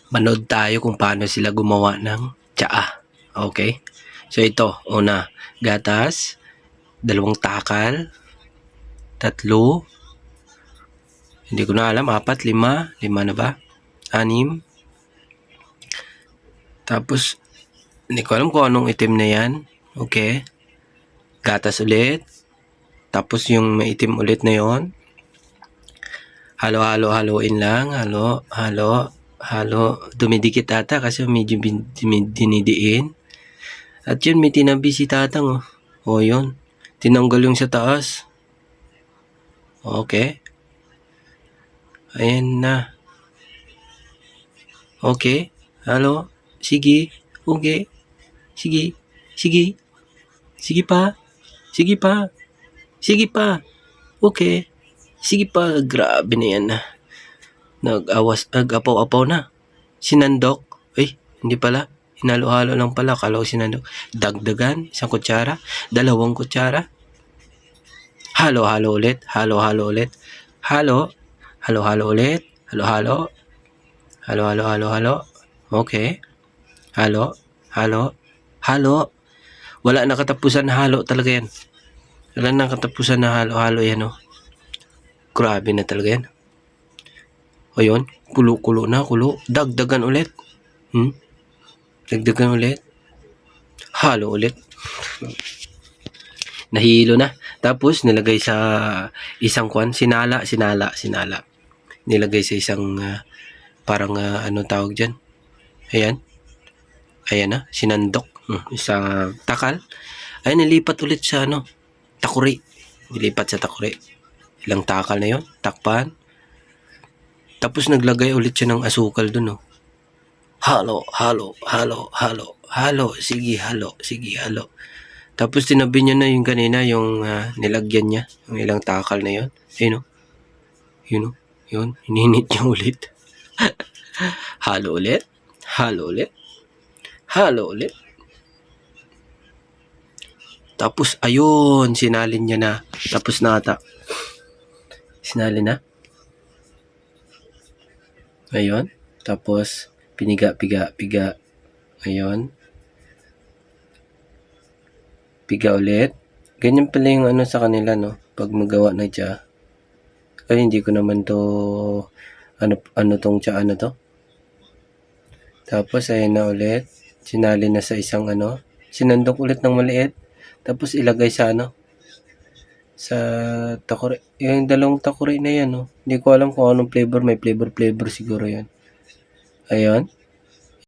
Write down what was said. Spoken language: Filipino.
Manood tayo kung paano sila gumawa ng tsaa. Okay? So ito, una, gatas, 2 takal, 3, hindi ko na alam, 4, 5, 5 na ba? 6. Tapos, hindi ko alam kung anong itim na yan. Okay? Gatas ulit. Tapos yung maitim ulit na yon. Halo-halo-haloin lang. Halo. Dumidikit ata kasi medyo dinidiin. At yun, may tinabi si tatang. O yun. Tinanggal yung sa taas. Okay. Ayan na. Okay. Halo. Sige. Okay. Sige. Sige pa. Okay. Sige pa. Grabe na yan na. Nag-apaw-apaw na. Sinandok. Hindi pala. Hinalo-halo lang pala. Kala ko sinandok. Dagdagan. 1 kutsara. 2 kutsara. Halo-halo ulit. Halo-halo ulit. Halo-halo ulit. Halo-halo. Okay. Halo. Wala na katapusan na halo talaga yan. Wala na katapusan na halo-halo yan, oh. Grabe na talaga yan. O yun, kulo na. Dagdagan ulit. Dagdagan ulit. Halo ulit. Nahilo na. Tapos, nilagay sa isang kwan. Sinala. Nilagay sa isang parang ano tawag dyan. Ayan na. Sinandok. Isang takal. Ayan, nilipat ulit sa takuri. Nilipat sa takuri. Ilang takal na yon. Takpan. Tapos naglagay ulit siya ng asukal dun, oh. Halo. Sige, halo. Tapos tinabi niya na yung kanina, yung nilagyan niya, yung ilang takal na yon. Ayun, oh. Yun. Hininit niya ulit. Halo ulit. Tapos, ayun, sinalin niya na. Tapos na ata. Sinalin na. Ayun. Tapos, piga. Ayun. Piga ulit. Ganyan pala yung sa kanila, no? Pag magawa na siya. Kaya hindi ko naman to, tong siya, to? Tapos, ayun na ulit. Sinalin na sa isang sinandok ulit ng maliit. Tapos, ilagay sa sa takuri. Yung 2 takuri na yan, no? Hindi ko alam kung anong flavor. May flavor siguro yan. Ayun.